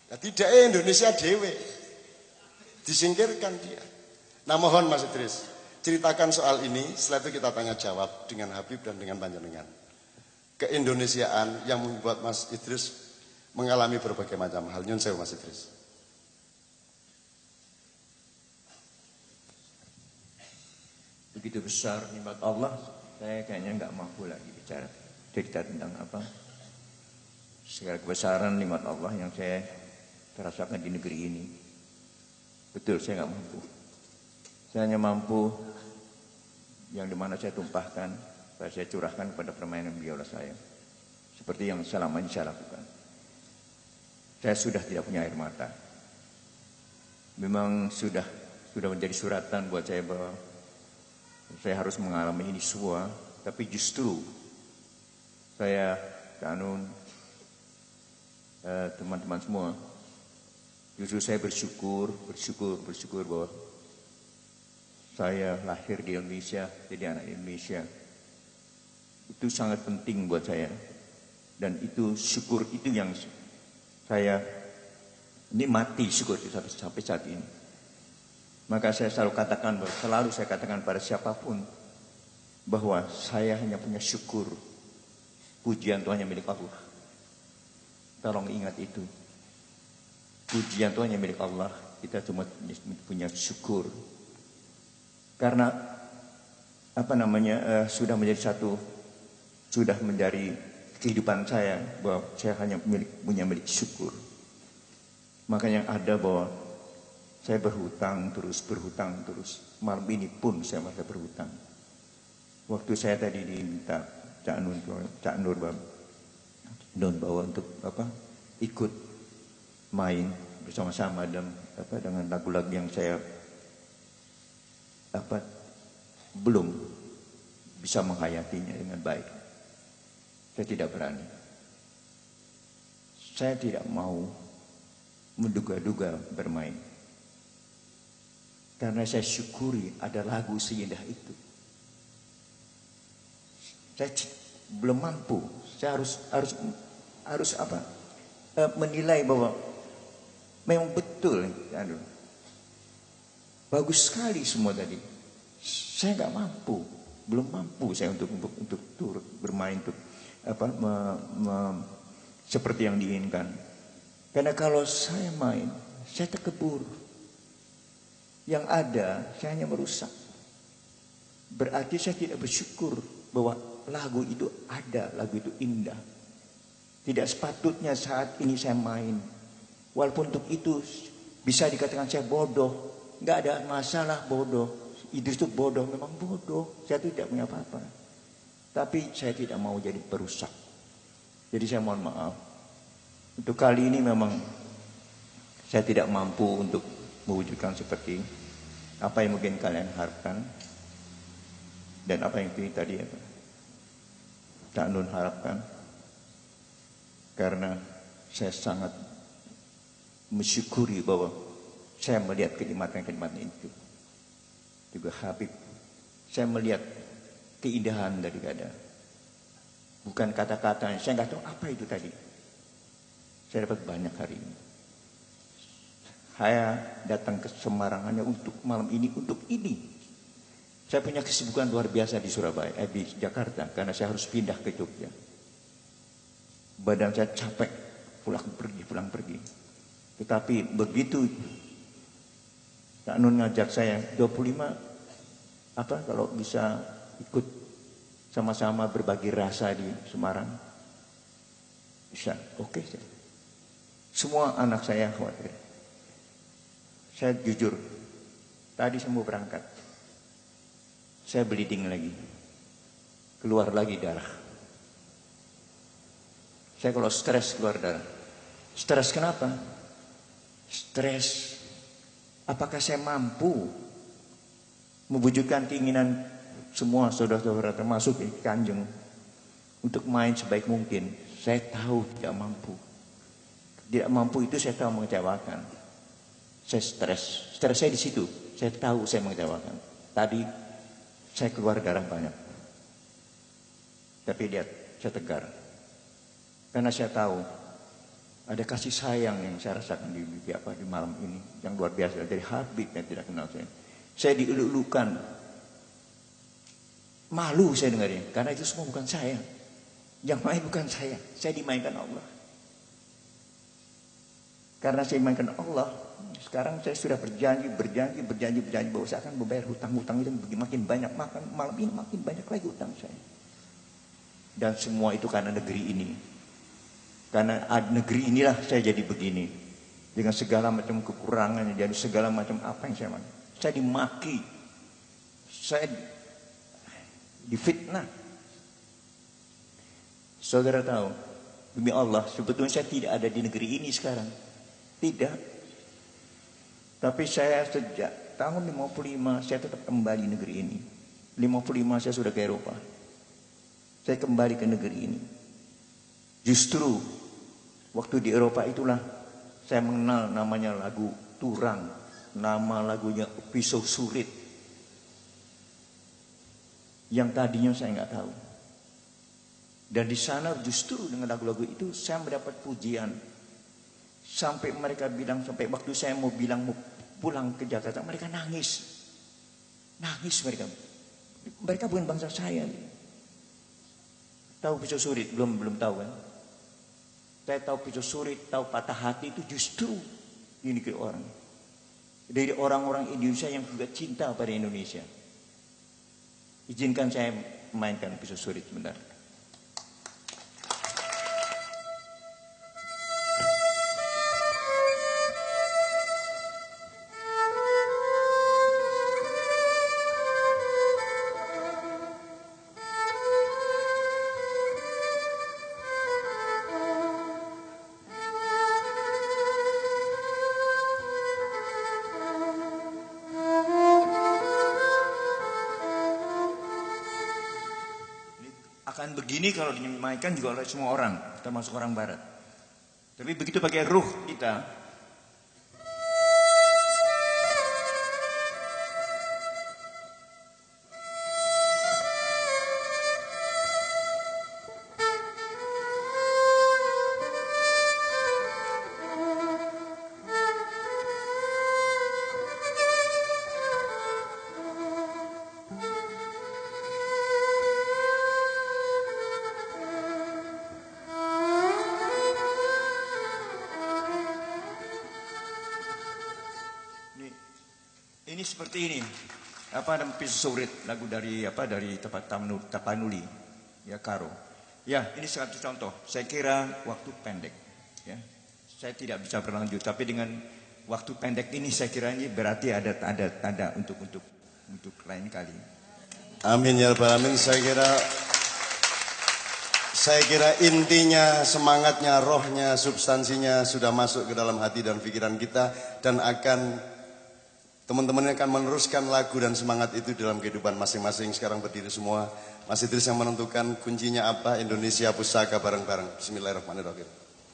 Nah, tidak Indonesia dewe. Disingkirkan dia. Nah mohon Mas Idris, ceritakan soal ini, setelah itu kita tanya jawab dengan Habib dan dengan Panjenengan. Keindonesiaan yang membuat Mas Idris mengalami berbagai macam hal. Nyun sewu Mas Idris. Begitu besar nikmat Allah, saya kayaknya nggak mampu lagi bicara cerita tentang apa segala kebesaran nikmat Allah yang saya terasakan di negeri ini. Betul, saya nggak mampu. Saya hanya mampu yang dimana saya tumpahkan, saya curahkan kepada permainan biola saya, seperti yang selama ini saya lakukan. Saya sudah tidak punya air mata. Memang sudah menjadi suratan buat saya bahwa saya harus mengalami ini semua, tapi justru saya, Kanun, teman-teman semua, justru saya bersyukur bahwa saya lahir di Indonesia, jadi anak Indonesia. Itu sangat penting buat saya, dan itu syukur itu yang saya nikmati, syukur sampai saat ini. Maka saya selalu saya katakan pada siapapun bahwa saya hanya punya syukur. Pujian Tuhan yang milik Allah. Tolong ingat itu. Pujian Tuhan yang milik Allah, kita cuma punya syukur. Karena sudah menjadi kehidupan saya bahwa saya hanya punya milik syukur. Makanya ada bahwa saya berhutang terus. Malam ini pun saya masih berhutang. Waktu saya tadi diminta Cak Nur bawa untuk ikut main bersama-sama dengan lagu-lagu yang saya belum bisa menghayatinya dengan baik. Saya tidak berani. Saya tidak mau menduga-duga bermain. Karena saya syukuri ada lagu seindah itu. Saya belum mampu. Saya harus menilai bahwa memang betul. Bagus sekali semua tadi. Saya nggak mampu, belum mampu saya untuk turut bermain untuk seperti yang diinginkan. Karena kalau saya main, saya terkebur. Yang ada, saya hanya merusak. Berarti saya tidak bersyukur bahwa lagu itu ada, lagu itu indah. Tidak sepatutnya saat ini saya main. Walaupun untuk itu bisa dikatakan saya bodoh. Nggak ada masalah bodoh. Idris itu bodoh, memang bodoh. Saya tidak punya apa-apa. Tapi saya tidak mau jadi perusak. Jadi saya mohon maaf. Untuk kali ini memang saya tidak mampu untuk mewujudkan seperti apa yang mungkin kalian harapkan dan apa yang tadi Cak Nun harapkan, karena saya sangat mensyukuri bahwa saya melihat kenikmatan itu. Juga Habib, saya melihat keindahan daripada bukan kata-kata, saya nggak tahu apa itu tadi. Saya dapat banyak hari ini. Saya datang ke Semarang hanya untuk malam ini, untuk ini. Saya punya kesibukan luar biasa di di Jakarta, karena saya harus pindah ke Jogja. Badan saya capek, pulang pergi. Tetapi begitu Kak Nun ngajak saya 25, kalau bisa ikut sama-sama berbagi rasa di Semarang, bisa, oke. Semua anak saya khawatir. Saya jujur, tadi saya mau berangkat, saya bleeding lagi, keluar lagi darah. Saya kalau stres keluar darah. Stres kenapa? Stres, apakah saya mampu mewujudkan keinginan semua saudara-saudara termasuk Kanjeng untuk main sebaik mungkin? Saya tahu tidak mampu. Tidak mampu itu saya tahu mengecewakan. Saya stres saya di situ. Saya tahu saya mengecewakan. Tadi saya keluar darah banyak. Tapi lihat, saya tegar. Karena saya tahu Ada kasih sayang yang saya rasakan di malam ini yang luar biasa dari Habib yang tidak kenal saya. Saya dielulukan, malu saya dengarnya karena itu semua bukan saya. Yang main bukan saya dimainkan Allah. Karena saya dimainkan Allah, sekarang saya sudah berjanji bahwa saya akan membayar hutang-hutang itu makin banyak, malam ini makin banyak lagi hutang saya. Dan semua itu karena negeri ini. Karena negeri inilah saya jadi begini. Dengan segala macam kekurangannya, jadi segala macam apa yang saya mau. Saya dimaki. Saya difitnah. Saudara tahu, demi Allah, sebetulnya saya tidak ada di negeri ini sekarang. Tidak. Tapi saya sejak tahun 55 saya tetap kembali negeri ini. 55 saya sudah ke Eropa. Saya kembali ke negeri ini. Justru waktu di Eropa itulah saya mengenal namanya lagu Turang, nama lagunya Pisau Surit. Yang tadinya saya nggak tahu. Dan di sana justru dengan lagu-lagu itu saya mendapat pujian. Sampai mereka bilang, sampai waktu saya mau bilang mau pulang ke Jakarta, mereka nangis. Nangis mereka. Mereka bukan bangsa saya. Tahu Pisau Surit? Belum tahu kan? Saya tahu Pisau Surit, tahu Patah Hati itu justru ini ke orang. Dari orang-orang Indonesia yang juga cinta pada Indonesia. Izinkan saya mainkan Pisau Surit sebentar. Akan begini kalau dimainkan juga oleh semua orang, termasuk orang barat. Tapi begitu pakai ruh kita, ini seperti ini. Pisau Surit, lagu dari tempat Tapanuli, ya Karo. Ya, ini satu contoh. Saya kira waktu pendek, ya. Saya tidak bisa berlanjut, tapi dengan waktu pendek ini saya kira ini berarti ada tanda untuk lain kali. Amin ya rabbal alamin. Saya kira intinya, semangatnya, rohnya, substansinya sudah masuk ke dalam hati dan pikiran kita, dan teman-teman akan meneruskan lagu dan semangat itu dalam kehidupan masing-masing. Sekarang berdiri semua. Mas Idris yang menentukan kuncinya apa. Indonesia Pusaka bareng-bareng. Bismillahirrahmanirrahim.